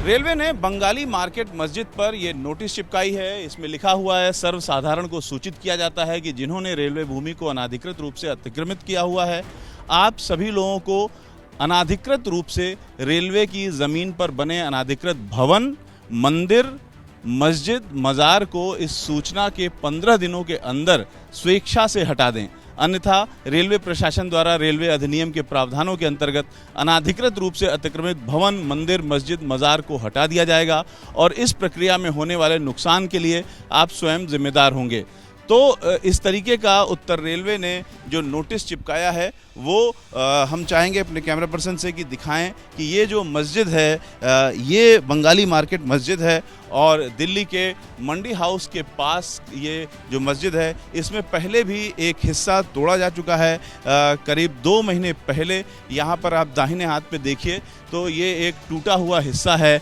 Railway ने Bengali market मस्जिद पर यह नोटिस चिपकाई है। इसमें लिखा हुआ है, सर्वसाधारण को सूचित किया जाता है कि जिन्होंने रेलवे भूमि को अनाधिकृत रूप से अतिक्रमित किया हुआ है, आप सभी लोगों को अनाधिकृत रूप से रेलवे की ज़मीन पर बने अनाधिकृत भवन, मंदिर, मस्जिद, मज़ार को इस सूचना के 15 दिनों के अंदर स्वेच्छा से हटा दें, अन्यथा रेलवे प्रशासन द्वारा रेलवे अधिनियम के प्रावधानों के अंतर्गत अनाधिकृत रूप से अतिक्रमित भवन, मंदिर, मस्जिद, मज़ार को हटा दिया जाएगा और इस प्रक्रिया में होने वाले नुकसान के लिए आप स्वयं जिम्मेदार होंगे। तो इस तरीके का उत्तर रेलवे ने जो नोटिस चिपकाया है वो हम चाहेंगे अपने कैमरा पर्सन से कि दिखाएं कि ये जो मस्जिद है ये बंगाली मार्केट मस्जिद है और दिल्ली के मंडी हाउस के पास ये जो मस्जिद है इसमें पहले भी एक हिस्सा तोड़ा जा चुका है। करीब 2 महीने पहले यहाँ पर आप दाहिने हाथ पे देखिए तो ये एक टूटा हुआ हिस्सा है।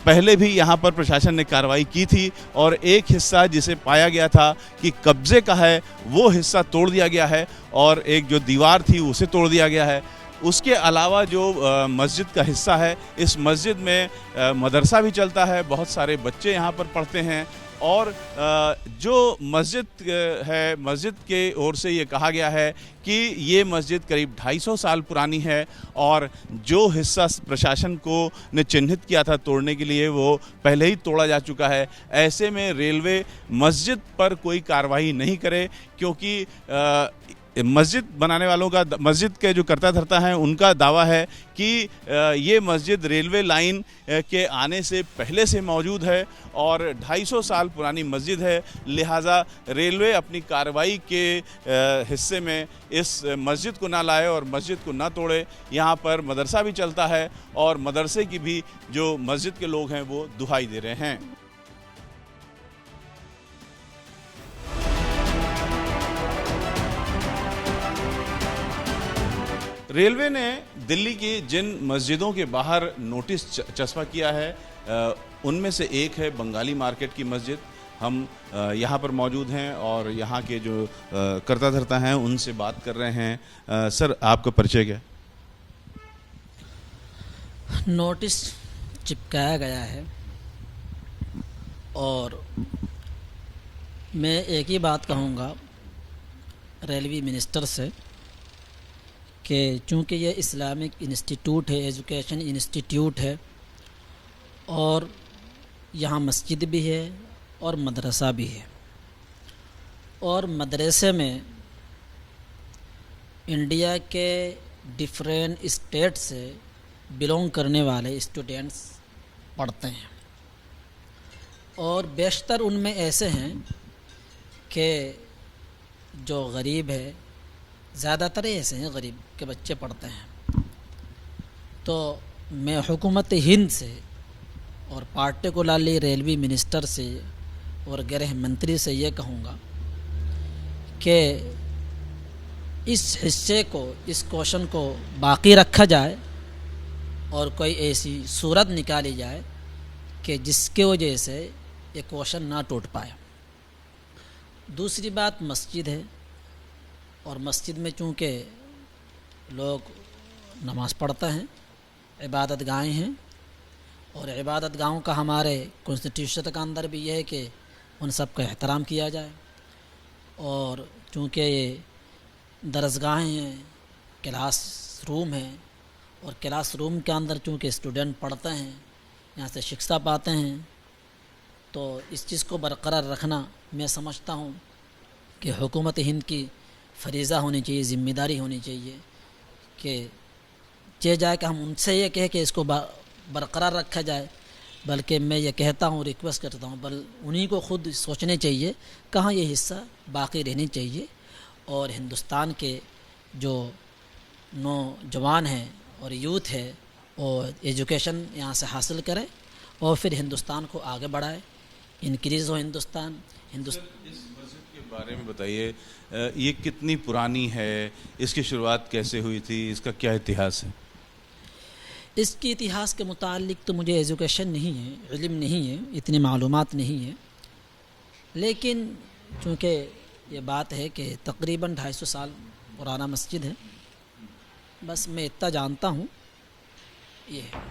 पहले भी यहाँ पर प्रशासन ने कार्रवाई की थी और एक हिस्सा जिसे पाया गया था कि कब्जे का है वो हिस्सा तोड़ दिया गया है और एक जो दीवार थी उसे तोड़ दिया गया है। उसके अलावा जो मस्जिद का हिस्सा है, इस मस्जिद में मदरसा भी चलता है, बहुत सारे बच्चे यहाँ पर पढ़ते हैं और जो मस्जिद है, मस्जिद के ओर से ये कहा गया है कि ये मस्जिद करीब 250 साल पुरानी है और जो हिस्सा प्रशासन को ने चिन्हित किया था तोड़ने के लिए वो पहले ही तोड़ा जा चुका है। ऐसे में रेलवे मस्जिद पर कोई कार्रवाई नहीं करे क्योंकि मस्जिद बनाने वालों का, मस्जिद के जो करता धरता हैं उनका दावा है कि ये मस्जिद रेलवे लाइन के आने से पहले से मौजूद है और 250 साल पुरानी मस्जिद है। लिहाजा रेलवे अपनी कार्रवाई के हिस्से में इस मस्जिद को ना लाए और मस्जिद को ना तोड़े। यहाँ पर मदरसा भी चलता है और मदरसे की भी जो मस्जिद के लोग हैं वो दुहाई दे रहे हैं। रेलवे ने दिल्ली की जिन मस्जिदों के बाहर नोटिस चस्पा किया है उनमें से एक है बंगाली मार्केट की मस्जिद। हम यहाँ पर मौजूद हैं और यहाँ के जो करता धरता हैं उनसे बात कर रहे हैं। सर, आपका परिचय क्या है? नोटिस चिपकाया गया है और मैं एक ही बात कहूँगा रेलवे मिनिस्टर से कि चूँकि ये इस्लामिक इंस्टीट्यूट है, एजुकेशन इंस्टीट्यूट है और यहाँ मस्जिद भी है और मदरसा भी है और मदरसे में इंडिया के डिफरेंट स्टेट से बिलोंग करने वाले स्टूडेंट्स पढ़ते हैं और बेशतर उनमें ऐसे हैं कि जो गरीब है, ज़्यादातर ऐसे हैं गरीब के बच्चे पढ़ते हैं। तो मैं हुकूमत हिंद से और पार्टिकुलरली रेलवे मिनिस्टर से और गृह मंत्री से ये कहूँगा कि इस हिस्से को, इस क्वेश्चन को बाकी रखा जाए और कोई ऐसी सूरत निकाली जाए कि जिसके वजह से ये क्वेश्चन ना टूट पाए। दूसरी बात मस्जिद है और मस्जिद में चूँकि लोग नमाज़ पढ़ते हैं, इबादत गाहें हैं और इबादत गाहों का हमारे कॉन्स्टिट्यूशन का अंदर भी यह है कि उन सब का एहतराम किया जाए और चूँकि ये दरसगाहें हैं, क्लास रूम हैं और क्लास रूम के अंदर चूँकि स्टूडेंट पढ़ते हैं, यहाँ से शिक्षा पाते हैं, तो इस चीज़ को बरकरार रखना मैं समझता हूँ कि हुकूमत हिंद की फरीज़ा होनी चाहिए, ज़िम्मेदारी होनी चाहिए कि चाहे जाए कि हम उनसे ये कहें कि इसको बरकरार रखा जाए, बल्कि मैं ये कहता हूँ, रिक्वेस्ट करता हूँ, उन्हीं को खुद सोचने चाहिए कहाँ ये हिस्सा बाकी रहनी चाहिए और हिंदुस्तान के जो नौजवान हैं और यूथ है और एजुकेशन यहाँ से हासिल करें और फिर हिंदुस्तान को आगे बढ़ाए, इनक्रीज़ हो हिंदुस्तान। इस मस्जिद के बारे में बताइए, ये कितनी पुरानी है, इसकी शुरुआत कैसे हुई थी, इसका क्या इतिहास है? इसके इतिहास के मुतालिक तो मुझे एजुकेशन नहीं है, इल्म नहीं है, इतनी मालूमात नहीं है, लेकिन चूँकि ये बात है कि तकरीबन 250 साल पुराना मस्जिद है, बस मैं इतना जानता हूँ ये है।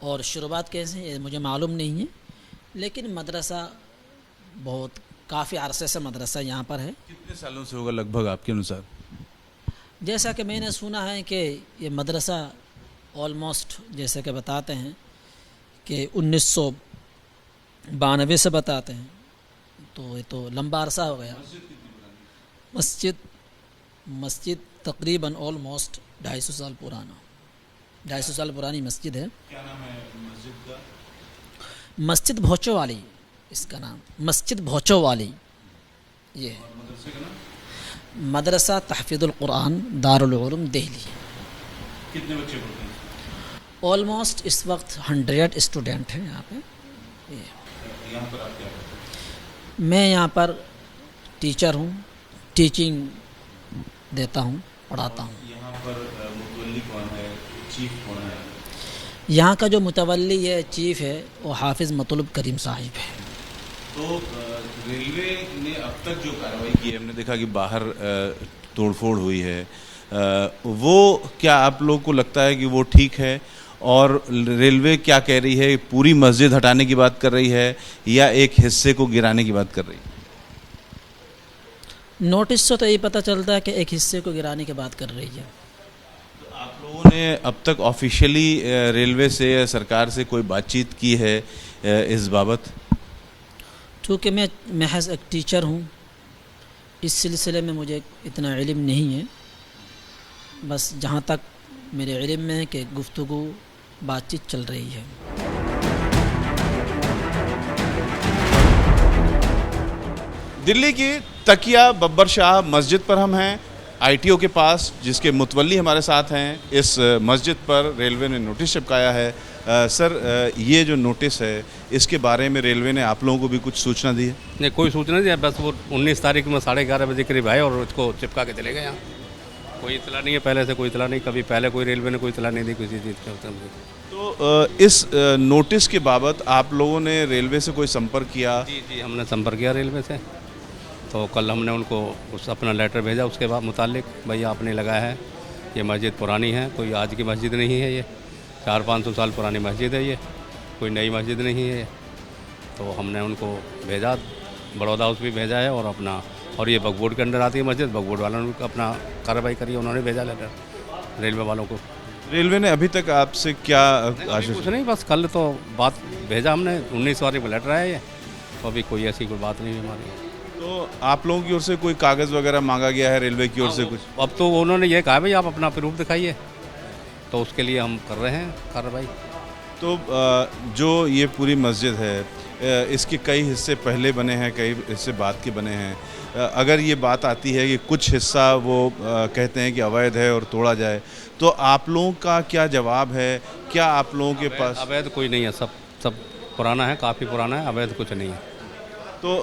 और शुरुआत कैसे ये मुझे मालूम नहीं है, लेकिन मदरसा बहुत काफ़ी अरसे से मदरसा यहाँ पर है। कितने सालों से होगा लगभग आपके अनुसार? जैसा कि मैंने सुना है कि ये मदरसा ऑलमोस्ट जैसे कि बताते हैं कि 1992 से बताते हैं, तो ये तो लंबा अरसा हो गया। मस्जिद तकरीबन ऑलमोस्ट 250 साल पुराना, 250 साल पुरानी मस्जिद है। क्या नाम है मस्जिद का? मस्जिद भोचो वाली, इसका नाम मस्जिद भोचो वाली ये है। मदरसे का नाम? मदरसा तहफ़ीज़ुल कुरान दारुल उलूम दिल्ली। कितने बच्चे पढ़ते हैं? ऑलमोस्ट इस वक्त 100 स्टूडेंट हैं यहाँ पे। यहाँ पर आप क्या करते हैं? मैं यहाँ पर टीचर हूँ, टीचिंग देता हूँ, पढ़ाता हूँ। यहाँ पर मुतवल्ली कौन है, चीफ कौन है? यहाँ का जो मुतवल्ली है, चीफ़ है, वो हाफिज़ मतलूब करीम साहिब है। तो रेलवे ने अब तक जो कार्रवाई की है, हमने देखा कि बाहर तोड़फोड़ हुई है, वो क्या आप लोग को लगता है कि वो ठीक है? और रेलवे क्या कह रही है, पूरी मस्जिद हटाने की बात कर रही है या एक हिस्से को गिराने की बात कर रही है? नोटिस से तो यही पता चलता है कि एक हिस्से को गिराने की बात कर रही है। तो आप लोगों ने अब तक ऑफिशियली रेलवे से या सरकार से कोई बातचीत की है इस बाबत? चूँकि मैं महज एक टीचर हूँ, इस सिलसिले में मुझे इतना इल्म नहीं है। बस जहाँ तक मेरे इल्म में है कि गुफ्तगू बातचीत चल रही है। दिल्ली की तकिया बब्बर शाह मस्जिद पर हम हैं, आईटीओ के पास, जिसके मुतवल्ली हमारे साथ हैं। इस मस्जिद पर रेलवे ने नोटिस चिपकाया है। सर, ये जो नोटिस है, इसके बारे में रेलवे ने आप लोगों को भी कुछ सूचना दी है? नहीं, कोई सूचना नहीं है। बस वो 19 तारीख में 11:30 बजे करीब आए और उसको चिपका के चले गए। यहाँ कोई इतला नहीं है, पहले से कोई इतला नहीं, कभी पहले कोई रेलवे ने कोई इतला नहीं दी किसी चीज़ के। तो इस नोटिस के बाबत आप लोगों ने रेलवे से कोई संपर्क किया? जी, हमने संपर्क किया रेलवे से। तो कल हमने उनको उस अपना लेटर भेजा उसके बाद मुतालिक, भाई आपने लगाया है, ये मस्जिद पुरानी है, कोई आज की मस्जिद नहीं है, ये 400-500 साल पुरानी मस्जिद है, ये कोई नई मस्जिद नहीं है ये। तो हमने उनको भेजा, बड़ौदा हाउस भी भेजा है, और ये बगबोर्ड के अंडर आती है मस्जिद, बगबोर्ड वालों ने अपना कार्रवाई करी, उन्होंने भेजा लेटर रेलवे वालों को। रेलवे ने अभी तक आपसे क्या कुछ नहीं, बस कल तो बात भेजा हमने, 19 तारीख को लेटर आया ये, तो अभी कोई ऐसी कोई बात नहीं है हमारी। तो आप लोगों की ओर से कोई कागज़ वगैरह मांगा गया है रेलवे की ओर से कुछ? अब तो उन्होंने ये कहा भाई आप अपना प्रूफ दिखाइए, तो उसके लिए हम कर रहे हैं कार्रवाई। तो जो ये पूरी मस्जिद है, इसके कई हिस्से पहले बने हैं, कई हिस्से बाद के बने हैं। अगर ये बात आती है कि कुछ हिस्सा वो कहते हैं कि अवैध है और तोड़ा जाए, तो आप लोगों का क्या जवाब है? क्या आप लोगों के पास? अवैध कोई नहीं है, सब पुराना है, काफ़ी पुराना है, अवैध कुछ नहीं है। तो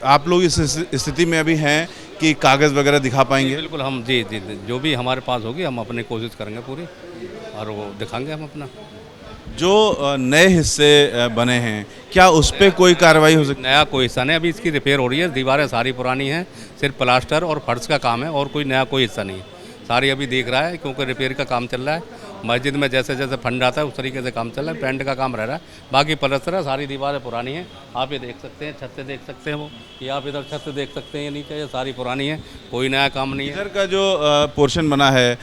आप लोग इस स्थिति में अभी हैं कि कागज़ वगैरह दिखा पाएंगे? बिल्कुल, हम जी जो भी हमारे पास होगी हम अपनी कोशिश करेंगे पूरी, और वो दिखाएंगे हम अपना। जो नए हिस्से बने हैं, क्या उस पर कोई कार्रवाई हो सकती है? नया कोई हिस्सा नहीं, अभी इसकी रिपेयर हो रही है, दीवारें सारी पुरानी हैं, सिर्फ प्लास्टर और फर्श का काम है, और कोई नया कोई हिस्सा नहीं है। सारी अभी देख रहा है, क्योंकि रिपेयर का काम चल रहा है मस्जिद में, जैसे जैसे फंड आता है उस तरीके से काम चल रहा है, पेंट का काम रह रहा है, बाकी प्लास्टर है, सारी दीवारें पुरानी हैं। आप ये देख सकते हैं, छत से देख सकते हैं, वो ये आप इधर छत से देख सकते हैं, ये नीचे ये सारी पुरानी है, कोई नया काम नहीं है। इधर का जो पोर्शन बना है,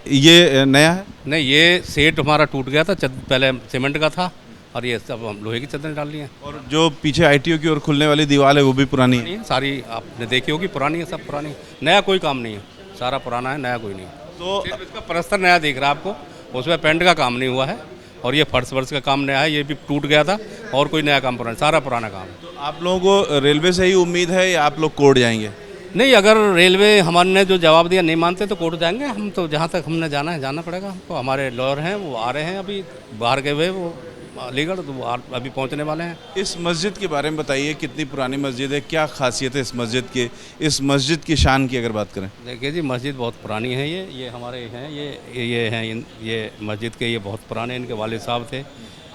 ये नया है? नहीं, ये सेट हमारा टूट गया था, पहले सीमेंट का था, और ये सब हम लोहे की चादरें डाल ली हैं। और जो पीछे आईटीओ की ओर खुलने वाली दीवार है, वो भी पुरानी है? सारी आपने देखी होगी, पुरानी है, सब पुरानी, नया कोई काम नहीं है, सारा पुराना है, नया कोई नहीं है। तो सिर्फ इसका प्लास्टर नया दिख रहा है आपको, उसमें पेंट का काम नहीं हुआ है, और ये फर्श वर्ष का काम नया है, ये भी टूट गया था, और कोई नया काम पुराना, सारा पुराना काम है। तो आप लोगों को रेलवे से ही उम्मीद है या आप लोग कोर्ट जाएंगे? नहीं, अगर रेलवे हमारे जो जवाब दिया नहीं मानते तो कोर्ट जाएंगे हम, तो जहाँ तक हमने जाना है जाना पड़ेगा हमको। हमारे लॉयर हैं, वो आ रहे हैं, अभी बाहर गए हुए वो अलीगढ़, तो वो अभी पहुँचने वाले हैं। इस मस्जिद के बारे में बताइए, कितनी पुरानी मस्जिद है, क्या खासियत है इस मस्जिद की, इस मस्जिद की शान की अगर बात करें? देखिए जी, मस्जिद बहुत पुरानी है, ये हमारे हैं, ये हैं, ये मस्जिद के ये बहुत पुराने, इनके वालिद साहब थे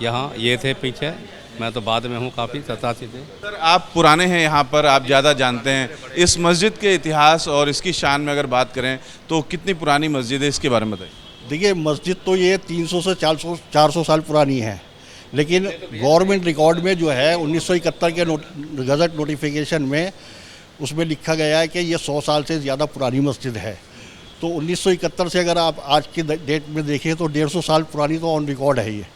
यहाँ, ये थे पीछे, मैं तो बाद में हूँ, काफ़ी 87 से। सर, आप पुराने हैं यहाँ पर, आप ज़्यादा जानते हैं इस मस्जिद के इतिहास और इसकी शान में अगर बात करें तो कितनी पुरानी मस्जिद है, इसके बारे में बताइए। देखिए मस्जिद तो ये 300 से 400 साल पुरानी है, लेकिन गवर्नमेंट रिकॉर्ड में जो है 1971 के गजट नोटिफिकेशन में उसमें लिखा गया है कि ये 100 साल से ज़्यादा पुरानी मस्जिद है। तो 1971 से अगर आप आज की डेट में देखें तो 150 साल पुरानी तो ऑन रिकॉर्ड है ये।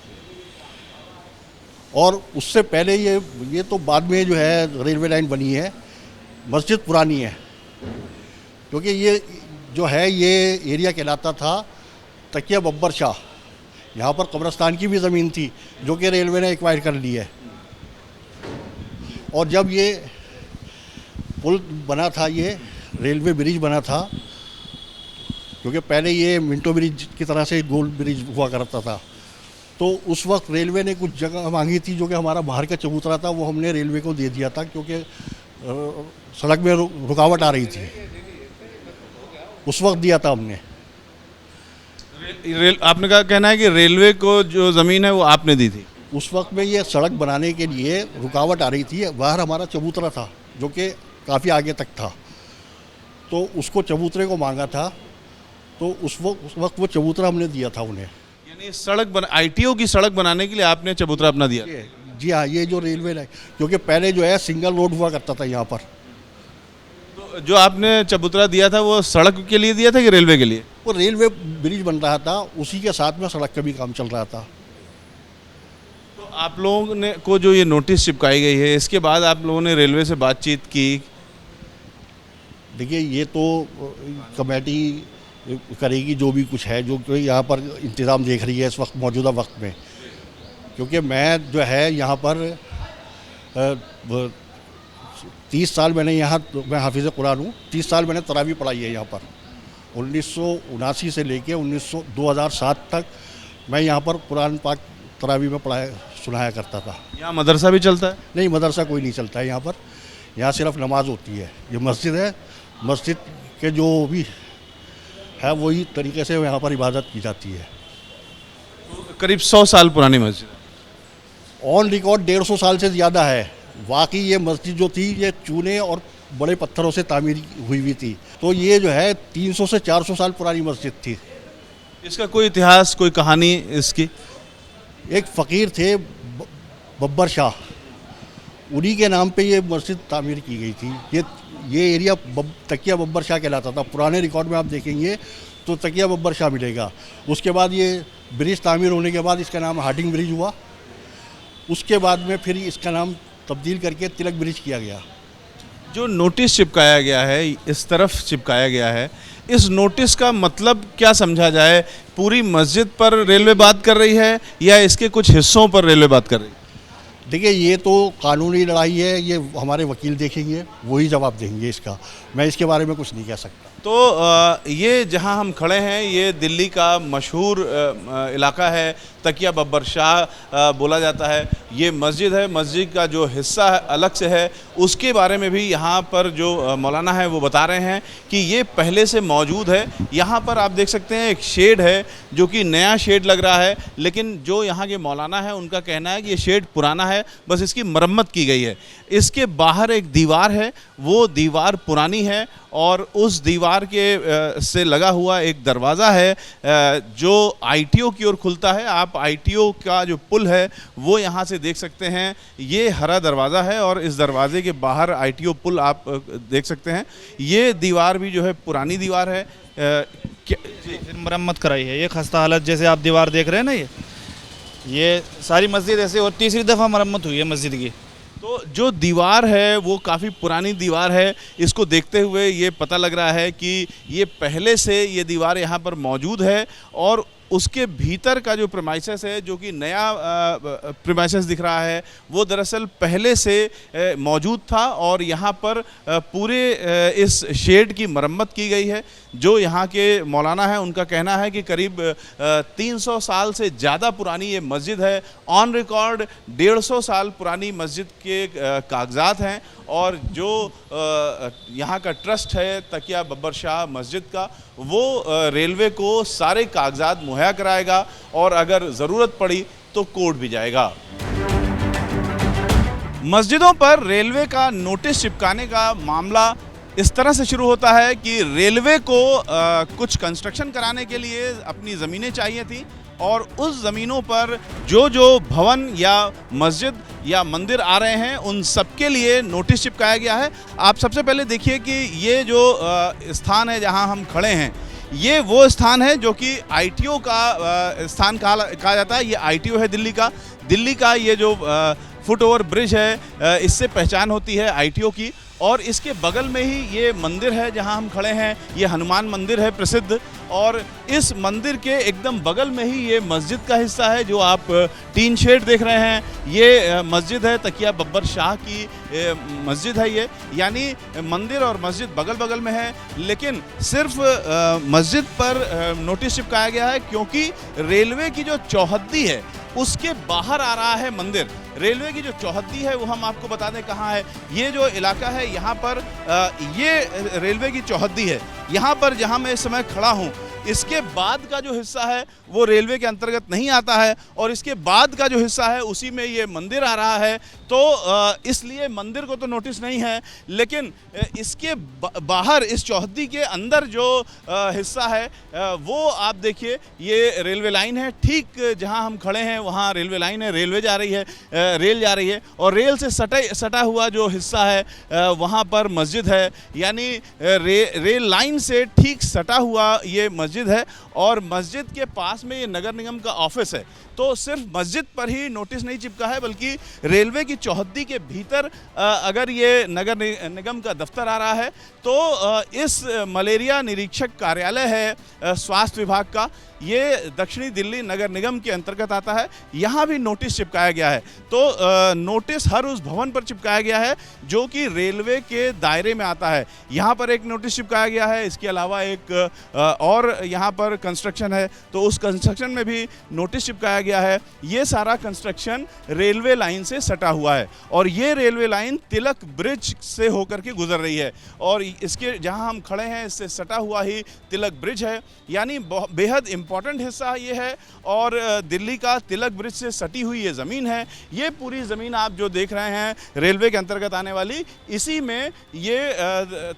और उससे पहले ये तो बाद में जो है रेलवे लाइन बनी है। मस्जिद पुरानी है क्योंकि ये जो है ये एरिया कहलाता था तकिया बब्बर शाह। यहाँ पर कब्रिस्तान की भी ज़मीन थी जो कि रेलवे ने एक्वायर कर ली है। और जब ये पुल बना था, ये रेलवे ब्रिज बना था, क्योंकि पहले ये मिंटो ब्रिज की तरह से गोल ब्रिज हुआ करता था, तो उस वक्त रेलवे ने कुछ जगह मांगी थी जो कि हमारा बाहर का चबूतरा था, वो हमने रेलवे को दे दिया था क्योंकि सड़क में रुकावट आ रही थी। उस वक्त दिया था हमने। आपने का कहना है कि रेलवे को जो ज़मीन है वो आपने दी थी? उस वक्त में ये सड़क बनाने के लिए रुकावट आ रही थी। बाहर हमारा चबूतरा था जो कि काफ़ी आगे तक था, तो उसको चबूतरे को मांगा था, तो उस वक्त वो चबूतरा हमने दिया था उन्हें। यानी ITO की सड़क बनाने के लिए आपने चबूतरा अपना दिया? जी हाँ, ये जो रेलवे लाइन, क्योंकि पहले जो है सिंगल रोड हुआ करता था यहाँ पर। तो जो आपने चबूतरा दिया था वो सड़क के लिए दिया था कि रेलवे के लिए? वो रेलवे ब्रिज बन रहा था, उसी के साथ में सड़क का भी काम चल रहा था। तो आप लोगों ने को जो ये नोटिस चिपकाई गई है, इसके बाद आप लोगों ने रेलवे से बातचीत की? देखिए ये तो कमेटी करेगी जो भी कुछ है, जो यहाँ पर इंतज़ाम देख रही है इस वक्त मौजूदा वक्त में। क्योंकि मैं जो है यहाँ पर 30 साल मैंने मैं हाफिज़ कुरान हूँ, 30 साल मैंने तरावी पढ़ाई है यहाँ पर। 1979 से लेके 2007 तक मैं यहाँ पर कुरान पाक तरावी में सुनाया करता था। यहाँ मदरसा भी चलता है? नहीं, मदरसा कोई नहीं चलता है यहाँ पर। यहाँ सिर्फ नमाज होती है। ये मस्जिद है, मस्जिद के जो भी है वही तरीके से यहाँ पर इबादत की जाती है। करीब 100 साल पुरानी मस्जिद। ऑन रिकॉर्ड 150 साल से ज़्यादा है। वाकई ये मस्जिद जो थी ये चूने और बड़े पत्थरों से तामीर हुई हुई थी, तो ये जो है 300 से 400 साल पुरानी मस्जिद थी। इसका कोई इतिहास, कोई कहानी इसकी? एक फ़कीर थे बब्बर शाह, उन्हीं के नाम पे ये मस्जिद तामीर की गई थी। ये एरिया तकिया बब्बर शाह कहलाता था। पुराने रिकॉर्ड में आप देखेंगे तो तकिया बब्बर शाह मिलेगा। उसके बाद ये ब्रिज तामीर होने के बाद इसका नाम हार्डिंग ब्रिज हुआ। उसके बाद में फिर इसका नाम तब्दील करके तिलक ब्रिज किया गया। जो नोटिस चिपकाया गया है, इस तरफ चिपकाया गया है, इस नोटिस का मतलब क्या समझा जाए? पूरी मस्जिद पर रेलवे बात कर रही है या इसके कुछ हिस्सों पर रेलवे बात कर रही है? देखिए ये तो कानूनी लड़ाई है, ये हमारे वकील देखेंगे, वही जवाब देंगे इसका। मैं इसके बारे में कुछ नहीं कह सकता। तो ये जहां हम खड़े हैं ये दिल्ली का मशहूर इलाका है, तकिया बब्बर शाह बोला जाता है। ये मस्जिद है, मस्जिद का जो हिस्सा है अलग से है, उसके बारे में भी यहाँ पर जो मौलाना है वो बता रहे हैं कि ये पहले से मौजूद है। यहाँ पर आप देख सकते हैं एक शेड है जो कि नया शेड लग रहा है, लेकिन जो यहाँ के मौलाना है उनका कहना है कि ये शेड पुराना है, बस इसकी मरम्मत की गई है। इसके बाहर एक दीवार है, वो दीवार पुरानी है और उस दीवार के से लगा हुआ एक दरवाज़ा है जो ITO की ओर खुलता है। आप ITO का जो पुल है वो यहाँ से देख सकते हैं। ये हरा दरवाज़ा है और इस दरवाजे के बाहर ITO पुल आप देख सकते हैं। ये दीवार भी जो है पुरानी दीवार है। फिर मरम्मत कराई है। ये खस्ता हालत जैसे आप दीवार देख रहे हैं ना, ये सारी मस्जिद ऐसे और तीसरी दफ़ा मरम्मत हुई है मस्जिद की। तो जो दीवार है वो काफ़ी पुरानी दीवार है। इसको देखते हुए ये पता लग रहा है कि ये पहले से ये दीवार यहाँ पर मौजूद है और उसके भीतर का जो प्रीमाइसेस है, जो कि नया प्रीमाइसेस दिख रहा है, वो दरअसल पहले से मौजूद था और यहाँ पर पूरे इस शेड की मरम्मत की गई है। जो यहाँ के मौलाना है उनका कहना है कि करीब 300 साल से ज़्यादा पुरानी ये मस्जिद है। ऑन रिकॉर्ड 150 साल पुरानी मस्जिद के कागजात हैं और जो यहाँ का ट्रस्ट है तकिया बब्बर शाह मस्जिद का, वो रेलवे को सारे कागजात मुहैया कराएगा और अगर ज़रूरत पड़ी तो कोर्ट भी जाएगा। मस्जिदों पर रेलवे का नोटिस चिपकाने का मामला इस तरह से शुरू होता है कि रेलवे को कुछ कंस्ट्रक्शन कराने के लिए अपनी ज़मीनें चाहिए थी और उस ज़मीनों पर जो जो भवन या मस्जिद या मंदिर आ रहे हैं उन सब के लिए नोटिस चिपकाया गया है। आप सबसे पहले देखिए कि ये जो स्थान है जहां हम खड़े हैं, ये वो स्थान है जो कि आईटीओ का स्थान कहा जाता है। ये आईटीओ है दिल्ली का ये जो फुट ओवर ब्रिज है, इससे पहचान होती है आईटीओ की। और इसके बगल में ही ये मंदिर है जहां हम खड़े हैं, ये हनुमान मंदिर है प्रसिद्ध। और इस मंदिर के एकदम बगल में ही ये मस्जिद का हिस्सा है जो आप टीन शेड देख रहे हैं। ये मस्जिद है तकिया बब्बर शाह की मस्जिद है ये, यानी मंदिर और मस्जिद बगल बगल में है। लेकिन सिर्फ मस्जिद पर नोटिस चिपकाया गया है क्योंकि रेलवे की जो चौहद्दी है उसके बाहर आ रहा है मंदिर। रेलवे की जो चौहद्दी है वो हम आपको बता दें कहाँ है। ये जो इलाका है यहाँ पर ये रेलवे की चौहद्दी है। यहाँ पर जहाँ मैं इस समय खड़ा हूँ, इसके बाद का जो हिस्सा है वो रेलवे के अंतर्गत नहीं आता है और इसके बाद का जो हिस्सा है उसी में ये मंदिर आ रहा है। तो इसलिए मंदिर को तो नोटिस नहीं है, लेकिन इसके बाहर इस चौहद्दी के अंदर जो हिस्सा है वो आप देखिए, ये रेलवे लाइन है। ठीक जहां हम खड़े हैं वहां रेलवे लाइन है, रेल जा रही है और रेल से सटा हुआ जो हिस्सा है वहां पर मस्जिद है, यानी रेल लाइन से ठीक सटा हुआ ये मस्जिद है। और मस्जिद के पास में ये नगर निगम का ऑफिस है। तो सिर्फ मस्जिद पर ही नोटिस नहीं चिपका है, बल्कि रेलवे की चौहद्दी के भीतर अगर ये नगर निगम का दफ्तर आ रहा है तो इस मलेरिया निरीक्षक कार्यालय है स्वास्थ्य विभाग का, ये दक्षिणी दिल्ली नगर निगम के अंतर्गत आता है, यहाँ भी नोटिस चिपकाया गया है। तो नोटिस हर उस भवन पर चिपकाया गया है जो कि रेलवे के दायरे में आता है। यहाँ पर एक नोटिस चिपकाया गया है, इसके अलावा एक और यहाँ पर कंस्ट्रक्शन है तो उस कंस्ट्रक्शन में भी नोटिस चिपकाया गया है। ये सारा कंस्ट्रक्शन रेलवे लाइन से सटा हुआ है और ये रेलवे लाइन तिलक ब्रिज से होकर के गुजर रही है और इसके जहाँ हम खड़े हैं इससे सटा हुआ ही तिलक ब्रिज है, यानी बेहद इम्पॉर्टेंट हिस्सा ये है। और दिल्ली का तिलक ब्रिज से सटी हुई ये ज़मीन है, ये पूरी ज़मीन आप जो देख रहे हैं रेलवे के अंतर्गत आने वाली, इसी में ये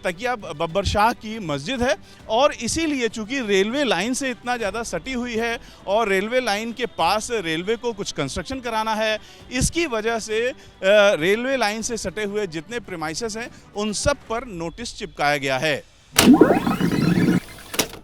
तकिया बब्बर शाह की मस्जिद है। और इसीलिए चूँकि रेलवे लाइन से इतना ज़्यादा सटी हुई है और रेलवे लाइन के पास रेलवे को कुछ कंस्ट्रक्शन कराना है, इसकी वजह से रेलवे लाइन से सटे हुए जितने प्रीमाइसेस हैं उन सब पर नोटिस चिपकाया गया है।